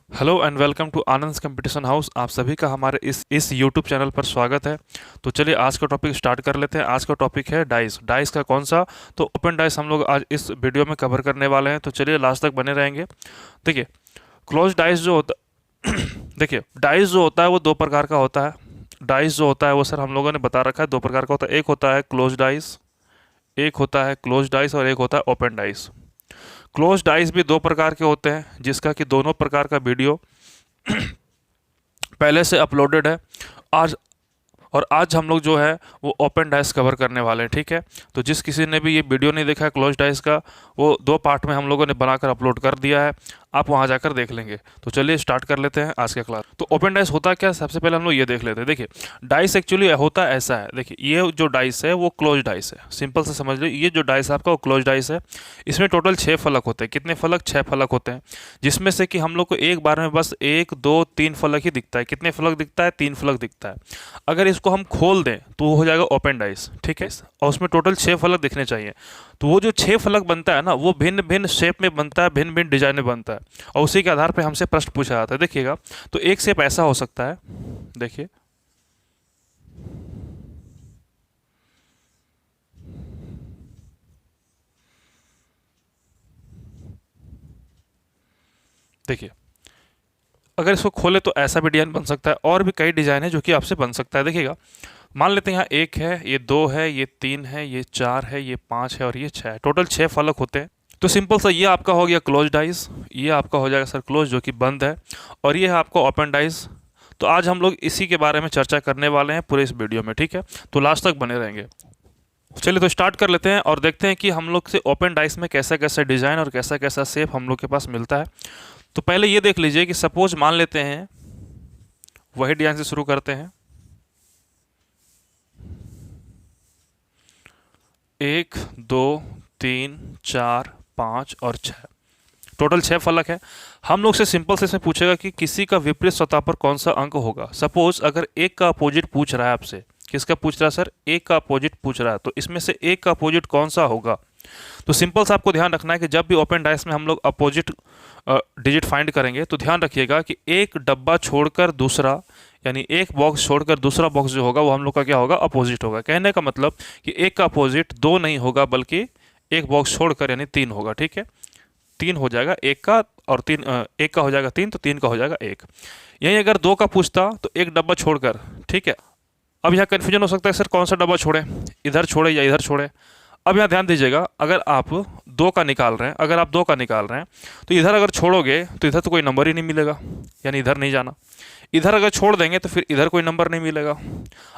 Hello and welcome to Anand competition house. आप सभी का हमारे इस यूट्यूब चैनल पर स्वागत है। तो चलिए आज का टॉपिक स्टार्ट कर लेते हैं। आज का टॉपिक है डाइस। डाइस का कौन सा? तो ओपन डाइस हम लोग आज इस वीडियो में कवर करने वाले हैं, तो चलिए लास्ट तक बने रहेंगे। देखिए, क्लोज डाइस जो होता देखिए, डाइस जो होता है वो दो प्रकार का होता है। डाइस जो होता है वो सर हम लोगों ने बता रखा है दो प्रकार का होता है। एक होता है क्लोज डाइस, एक होता है क्लोज डाइस और एक होता है ओपन डाइस। क्लोज डाइस भी दो प्रकार के होते हैं, जिसका कि दोनों प्रकार का वीडियो पहले से अपलोडेड है। आज आज हम लोग जो है वो ओपन डाइस कवर करने वाले हैं, ठीक है। तो जिस किसी ने भी ये वीडियो नहीं देखा है क्लोज डाइस का, वो दो पार्ट में हम लोगों ने बनाकर अपलोड कर दिया है, आप वहाँ जाकर देख लेंगे। तो चलिए स्टार्ट कर लेते हैं आज का क्लास। तो ओपन डाइस होता क्या है, सबसे पहले हम लोग ये देख लेते हैं। देखिए, डाइस एक्चुअली होता ऐसा है। देखिए, ये जो डाइस है वो क्लोज डाइस है, सिंपल से समझ लो। ये जो डाइस है आपका वो क्लोज डाइस है। इसमें टोटल 6 फलक होते हैं। कितने फलक? 6 फलक होते हैं, जिसमें से कि हम लोग को एक बार में बस 1 2 3 फलक ही दिखता है। कितने फलक दिखता है? 3 फलक दिखता है। अगर इसको हम खोल दें तो वो हो जाएगा ओपन डाइस, ठीक है। और उसमें टोटल 6 फलक दिखने चाहिए। तो वो जो 6 फलक बनता है ना, वो भिन्न भिन्न शेप में बनता है, भिन्न भिन्न डिजाइन में बनता है, और उसी के आधार पे हमसे प्रश्न पूछा जाता है। देखिएगा, तो एक शेप ऐसा हो सकता है। देखिए, देखिए, अगर इसको खोले तो ऐसा भी डिजाइन बन सकता है, और भी कई डिजाइन है जो कि आपसे बन सकता है। देखिएगा, मान लेते हैं यहाँ एक है, ये दो है, ये तीन है, ये चार है, ये पाँच है और ये छः है। टोटल 6 फलक होते हैं। तो सिंपल सा ये आपका हो गया क्लोज डाइस, ये आपका हो जाएगा सर क्लोज जो कि बंद है, और ये है आपका ओपन डाइस। तो आज हम लोग इसी के बारे में चर्चा करने वाले हैं पूरे इस वीडियो में, ठीक है। तो लास्ट तक बने रहेंगे। चलिए तो स्टार्ट कर लेते हैं और देखते हैं कि हम लोग से ओपन डाइस में कैसा कैसा डिज़ाइन और कैसा कैसा शेप हम लोग के पास मिलता है। तो पहले ये देख लीजिए कि सपोज मान लेते हैं, वही डिजाइन से शुरू करते हैं। 1 2 3 4 5 और 6, टोटल 6 फलक है। हम लोग से सिंपल से इसमें पूछेगा कि किसी का विपरीत सतह पर कौन सा अंक होगा। सपोज अगर एक का अपोजिट पूछ रहा है आपसे, किसका पूछ रहा है सर? एक का अपोजिट पूछ रहा है, तो इसमें से एक का अपोजिट कौन सा होगा? तो सिंपल सा आपको ध्यान रखना है कि जब भी ओपन डाइस में हम लोग अपोजिट डिजिट फाइंड करेंगे, तो ध्यान रखिएगा कि एक डब्बा छोड़कर दूसरा, यानी एक बॉक्स छोड़कर दूसरा बॉक्स जो होगा वो हम लोग का क्या होगा? अपोजिट होगा। कहने का मतलब कि एक का अपोजिट दो नहीं होगा, बल्कि एक बॉक्स छोड़कर यानी 3 होगा, ठीक है। 3 हो जाएगा एक का, और तीन एक का हो जाएगा 3, तो 3 का हो जाएगा 1। यहीं अगर 2 का पूछता तो एक डब्बा छोड़कर, ठीक है। अब यहाँ कन्फ्यूजन हो सकता है सर कौन सा डब्बा छोड़े, इधर छोड़े या इधर छोड़े। अब यहाँ ध्यान दीजिएगा, अगर आप 2 का निकाल रहे हैं, अगर आप 2 का निकाल रहे हैं, तो इधर अगर छोड़ोगे तो इधर तो कोई नंबर ही नहीं मिलेगा, यानी इधर नहीं जाना। इधर अगर छोड़ देंगे तो फिर इधर कोई नंबर नहीं मिलेगा।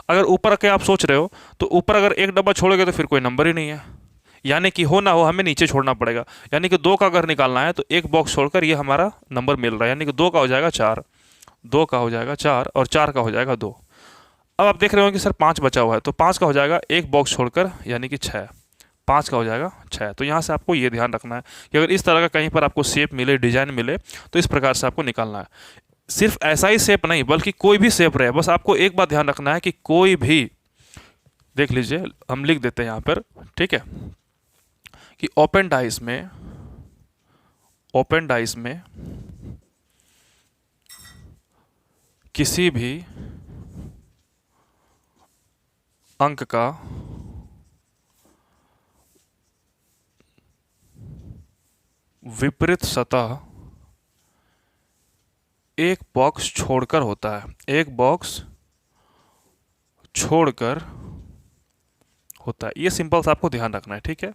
अगर ऊपर के आप सोच रहे हो, तो ऊपर अगर एक डब्बा छोड़ोगे तो फिर कोई नंबर ही नहीं है, यानी कि हो ना हो हमें नीचे छोड़ना पड़ेगा। यानी कि 2 का अगर निकालना है तो एक बॉक्स छोड़कर ये हमारा नंबर मिल रहा है, यानी कि 2 का हो जाएगा 4, 2 का हो जाएगा 4 और 4 का हो जाएगा 2। अब आप देख रहे हो कि सर 5 बचा हुआ है, तो 5 का हो जाएगा एक बॉक्स छोड़कर, यानी कि 6, 5 का हो जाएगा 6। तो यहाँ से आपको ये ध्यान रखना है कि अगर इस तरह का कहीं पर आपको शेप मिले, डिजाइन मिले, तो इस प्रकार से आपको निकालना है। सिर्फ ऐसा ही शेप नहीं, बल्कि कोई भी शेप रहे, बस आपको एक बात ध्यान रखना है कि कोई भी, देख लीजिए हम लिख देते हैं यहाँ पर, ठीक है, कि ओपन डाइस में किसी भी अंक का विपरीत सतह एक बॉक्स छोड़कर होता है, एक बॉक्स छोड़कर होता है। ये सिंपल सा आपको ध्यान रखना है, ठीक है।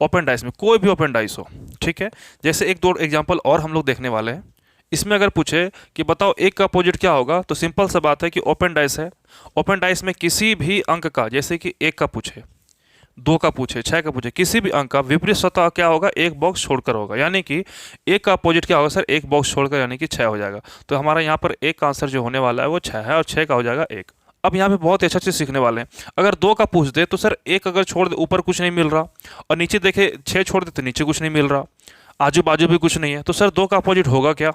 ओपन डाइस में कोई भी ओपन डाइस हो, ठीक है। जैसे एक दो एग्जांपल और हम लोग देखने वाले हैं। इसमें अगर पूछे कि बताओ एक का अपोजिट क्या होगा, तो सिंपल सा बात है कि ओपन डाइस है। ओपन डाइस में किसी भी अंक का, जैसे कि एक का पूछे, 2 का पूछे, 6 का पूछे, किसी भी अंक का विपरीत सतह क्या होगा? एक बॉक्स छोड़कर होगा। यानी कि एक का अपोजिट क्या होगा सर? एक बॉक्स छोड़कर, यानी कि 6 हो जाएगा। तो हमारा यहाँ पर एक का आंसर जो होने वाला है वो 6 है, और 6 का हो जाएगा 1। अब यहाँ पे बहुत अच्छा चीज़ सीखने वाले हैं। अगर 2 का पूछ दे तो सर एक अगर छोड़ दे ऊपर कुछ नहीं मिल रहा, और नीचे देखे 6 छोड़ दे तो नीचे कुछ नहीं मिल रहा। आजू बाजू भी कुछ नहीं है, तो सर दो का अपोजिट होगा क्या?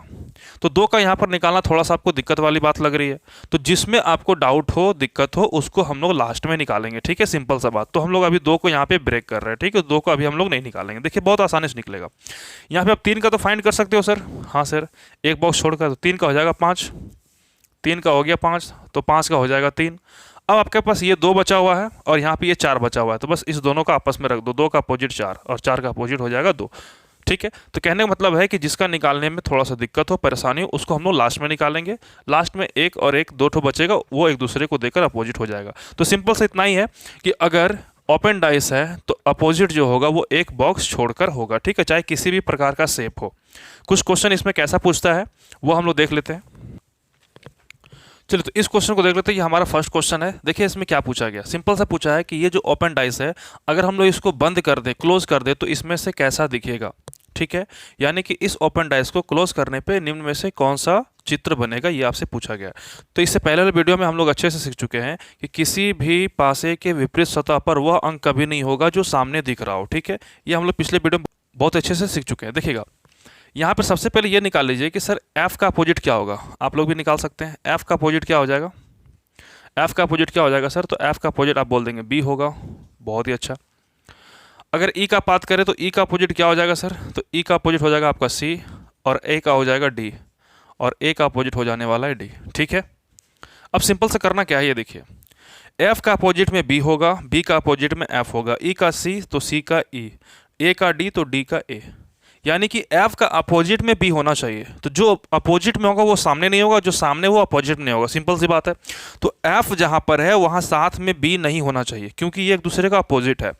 तो दो का यहाँ पर निकालना थोड़ा सा आपको दिक्कत वाली बात लग रही है, तो जिसमें आपको डाउट हो, दिक्कत हो, उसको हम लोग लास्ट में निकालेंगे, ठीक है, सिंपल सा बात। तो हम लोग अभी दो को यहाँ पे ब्रेक कर रहे हैं, ठीक है, दो को अभी हम लोग नहीं निकालेंगे। देखिए बहुत आसानी से निकलेगा। यहाँ पे आप तीन का तो फाइंड कर सकते हो सर, हाँ सर, एक बॉक्स छोड़कर, तो तीन का हो जाएगा पाँच, तीन का हो गया पाँच, तो पाँच का हो जाएगा तीन। अब आपके पास ये दो बचा हुआ है और यहाँ पे ये चार बचा हुआ है, तो बस इस दोनों का आपस में रख दो, दो का अपोजिट चार और चार का अपोजिट हो जाएगा दो, ठीक है। तो कहने का मतलब है कि जिसका निकालने में थोड़ा सा दिक्कत हो, परेशानी हो, उसको हम लोग लास्ट में निकालेंगे। लास्ट में एक और एक दो ठो बचेगा, वो एक दूसरे को देकर अपोजिट हो जाएगा। तो सिंपल से इतना ही है कि अगर ओपन डाइस है तो अपोजिट जो होगा वो एक बॉक्स छोड़कर होगा, ठीक है, चाहे किसी भी प्रकार का शेप हो। कुछ क्वेश्चन इसमें कैसा पूछता है वो हम लोग देख लेते हैं। चलिए तो इस क्वेश्चन को देख लेते हैं। ये हमारा फर्स्ट क्वेश्चन है। देखिए इसमें क्या पूछा गया, सिंपल सा पूछा है कि ये जो ओपन डाइस है, अगर हम लोग इसको बंद कर दें, क्लोज कर दें, तो इसमें से कैसा दिखेगा, ठीक है। यानी कि इस ओपन डाइस को क्लोज करने पे निम्न में से कौन सा चित्र बनेगा, ये आपसे पूछा गया। तो इससे पहले वाले वीडियो में हम लोग अच्छे से सीख चुके हैं कि किसी भी पासे के विपरीत सतह पर वह अंक कभी नहीं होगा जो सामने दिख रहा हो, ठीक है। ये हम लोग पिछले वीडियो में बहुत अच्छे से सीख चुके हैं। देखिएगा यहाँ पर सबसे पहले ये निकाल लीजिए कि सर एफ का अपोजिट क्या होगा। आप लोग भी निकाल सकते हैं। एफ का अपोजिट क्या हो जाएगा, एफ का अपोजिट क्या हो जाएगा सर? तो एफ का अपोजिट आप बोल देंगे बी होगा। बहुत ही अच्छा। अगर ई का बात करें तो ई का अपोजिट क्या हो जाएगा सर? तो ई का अपोजिट हो जाएगा आपका सी और ए का हो जाएगा डी और ए का अपोजिट हो जाने वाला है डी, ठीक है। अब सिंपल से करना क्या है, ये देखिए, एफ का अपोजिट में बी होगा, बी का अपोजिट में एफ होगा, ई का सी तो सी का ई, ए का डी तो डी का ए। यानी कि एफ का अपोजिट में बी होना चाहिए। तो जो अपोजिट में होगा वो सामने नहीं होगा, जो सामने वो अपोजिट में नहीं होगा। सिंपल सी बात है। तो एफ जहां पर है वहां साथ में बी नहीं होना चाहिए, क्योंकि ये एक दूसरे का अपोजिट है।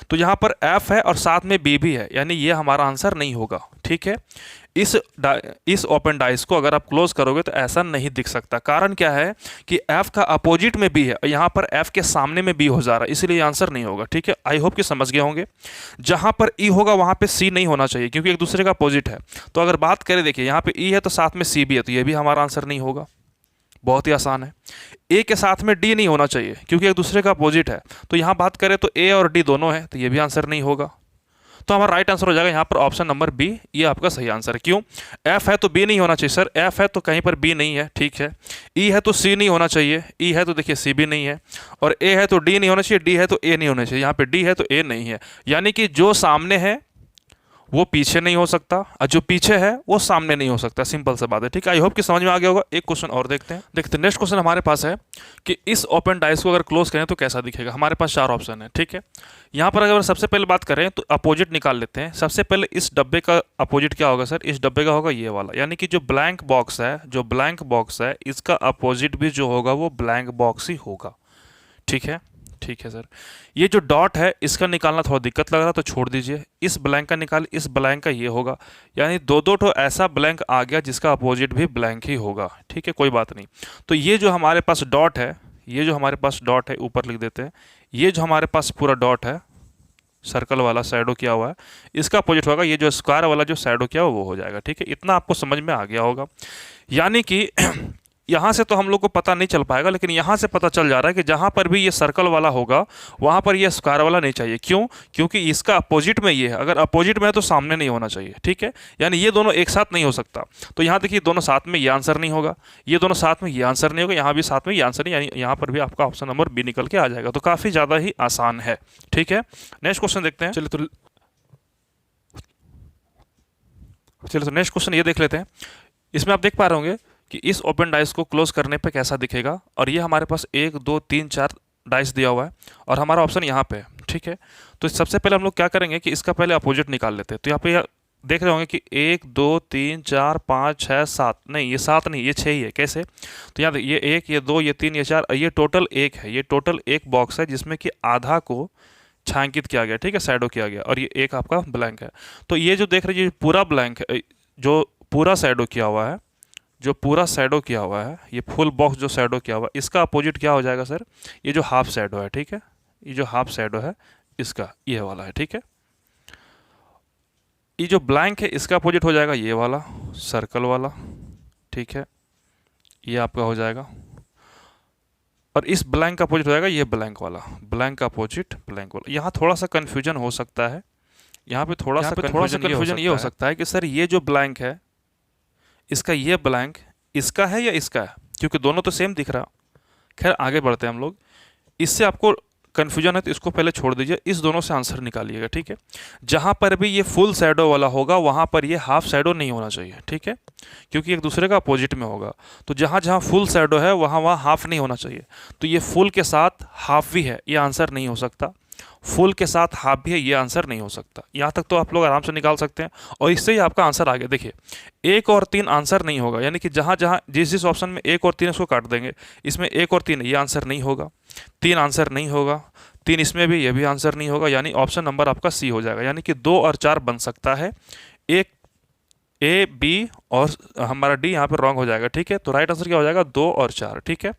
तो यहां पर एफ है और साथ में बी भी है, यानी ये हमारा आंसर नहीं होगा, ठीक है। इस ओपन डाइस को अगर आप क्लोज करोगे तो ऐसा नहीं दिख सकता। कारण क्या है कि एफ का अपोजिट में बी है और यहाँ पर एफ के सामने में बी हो जा रहा है, इसलिए आंसर नहीं होगा, ठीक है। आई होप कि समझ गए होंगे। जहां पर ई होगा वहां पे सी नहीं होना चाहिए, क्योंकि एक दूसरे का अपोजिट है। तो अगर बात करें, देखिए यहाँ पे ई है तो साथ में सी भी है, तो ये भी हमारा आंसर नहीं होगा। बहुत ही आसान है। ए के साथ में डी नहीं होना चाहिए, क्योंकि एक दूसरे का अपोजिट है। तो यहाँ बात करें तो ए और डी दोनों है, तो ये भी आंसर नहीं होगा। तो हमारा राइट आंसर हो जाएगा यहाँ पर ऑप्शन नंबर बी, ये आपका सही आंसर है। क्यों? एफ है तो बी नहीं होना चाहिए सर, एफ है तो कहीं पर बी नहीं है, ठीक है। ई है तो सी नहीं होना चाहिए, ई है तो देखिए सी भी नहीं है, और ए है तो डी नहीं होना चाहिए, डी है तो ए नहीं होना चाहिए। यहाँ पे डी है तो ए नहीं है, यानी कि जो सामने है वो पीछे नहीं हो सकता और जो पीछे है वो सामने नहीं हो सकता। सिंपल सा बात है, ठीक है। आई होप कि समझ में आ गया होगा। एक क्वेश्चन और देखते हैं। नेक्स्ट क्वेश्चन हमारे पास है कि इस ओपन डाइस को अगर क्लोज करें तो कैसा दिखेगा। हमारे पास चार ऑप्शन है, ठीक है। यहाँ पर अगर सबसे पहले बात करें तो अपोजिट निकाल लेते हैं। सबसे पहले इस डब्बे का अपोजिट क्या होगा सर? इस डब्बे का होगा ये वाला, यानी कि जो ब्लैंक बॉक्स है, जो ब्लैंक बॉक्स है, इसका अपोजिट भी जो होगा वो ब्लैंक बॉक्स ही होगा, ठीक है। ठीक है सर। ये जो डॉट है इसका निकालना थोड़ा दिक्कत लग रहा, तो छोड़ दीजिए। इस ब्लैंक का निकाल, इस ब्लैंक का ये होगा, यानी दो दो ठो ऐसा ब्लैंक आ गया जिसका अपोजिट भी ब्लैंक ही होगा, ठीक है, कोई बात नहीं। तो ये जो हमारे पास डॉट है, ये जो हमारे पास डॉट है, ऊपर लिख देते हैं, ये जो हमारे पास पूरा डॉट है, सर्कल वाला शैडो किया हुआ है, इसका अपोजिट होगा ये जो स्क्वायर वाला जो शैडो किया हुआ वो हो जाएगा, ठीक है। इतना आपको समझ में आ गया होगा। यानी कि यहाँ से तो हम लोग को पता नहीं चल पाएगा, लेकिन यहाँ से पता चल जा रहा है कि जहाँ पर भी ये सर्कल वाला होगा वहाँ पर ये स्क्वायर वाला नहीं चाहिए। क्यों? क्योंकि इसका अपोजिट में ये है, अगर अपोजिट में है तो सामने नहीं होना चाहिए, ठीक है। यानी ये दोनों एक साथ नहीं हो सकता। तो यहाँ देखिए दोनों साथ में ये आंसर नहीं होगा, ये दोनों साथ में ये आंसर नहीं होगा, यहाँ भी साथ में ये आंसर नहीं, यानी यहाँ पर भी आपका ऑप्शन नंबर बी निकल के आ जाएगा। तो काफ़ी ज़्यादा ही आसान है, ठीक है। नेक्स्ट क्वेश्चन देखते हैं। चलिए तो नेक्स्ट क्वेश्चन ये देख लेते हैं। इसमें आप देख पा रहे होंगे कि इस ओपन डाइस को क्लोज करने पे कैसा दिखेगा, और ये हमारे पास 1 2 3 4 डाइस दिया हुआ है और हमारा ऑप्शन यहाँ पे है, ठीक है। तो सबसे पहले हम लोग क्या करेंगे कि इसका पहले अपोजिट निकाल लेते हैं। तो यहाँ पे देख रहे होंगे कि 1 2 3 4 5 6 7, नहीं ये 7 नहीं, ये 6 ही है। कैसे? तो यहाँ ये 1 ये 2 ये 3 ये 4, ये टोटल 1 है। ये टोटल एक बॉक्स है जिसमें कि आधा को छायांकित किया गया, ठीक है, शैडो किया गया, और ये एक आपका ब्लैंक है। तो ये जो देख रहे हैं पूरा ब्लैंक है, जो पूरा शैडो किया हुआ है, जो पूरा शैडो किया हुआ है, ये फुल बॉक्स जो शैडो किया हुआ है, इसका अपोजिट क्या हो जाएगा सर? ये जो हाफ शैडो है, ठीक है, ये जो हाफ शैडो है इसका ये वाला है, ठीक है। ये जो ब्लैंक है इसका अपोजिट हो जाएगा ये वाला सर्कल वाला, ठीक है, ये आपका हो जाएगा। और इस ब्लैंक का अपोजिट हो जाएगा ये ब्लैंक वाला, ब्लैंक का अपोजिट ब्लैंक वाला। यहाँ थोड़ा सा कन्फ्यूजन हो सकता है, यहाँ पे थोड़ा सा कन्फ्यूजन ये हो सकता है कि सर ये जो ब्लैंक है, इसका ये ब्लैंक इसका है या इसका है, क्योंकि दोनों तो सेम दिख रहा। खैर आगे बढ़ते हैं हम लोग। इससे आपको कन्फ्यूजन है तो इसको पहले छोड़ दीजिए, इस दोनों से आंसर निकालिएगा, ठीक है। जहाँ पर भी ये फुल शैडो वाला होगा वहाँ पर ये हाफ शैडो नहीं होना चाहिए, ठीक है, क्योंकि एक दूसरे का अपोजिट में होगा। तो जहाँ जहाँ फुल शैडो है वहाँ वहाँ हाफ नहीं होना चाहिए। तो ये फुल के साथ हाफ भी है, ये आंसर नहीं हो सकता। फुल के साथ हाफ भी है, ये आंसर नहीं हो सकता। यहाँ तक तो आप लोग आराम से निकाल सकते हैं और इससे ही आपका आंसर आ गया। देखिए 1 और 3 आंसर नहीं होगा, यानी कि जहाँ जहाँ जिस जिस ऑप्शन में 1 और 3 इसको काट देंगे, इसमें 1 और 3 ये आंसर नहीं होगा, 3 आंसर नहीं होगा, 3 इसमें भी, ये भी आंसर नहीं होगा, यानी ऑप्शन नंबर आपका सी हो जाएगा। यानी कि 2 और 4 बन सकता है, एक ए बी और हमारा डी यहाँ पर रॉन्ग हो जाएगा, ठीक है। तो राइट आंसर क्या हो जाएगा, 2 और 4, ठीक है।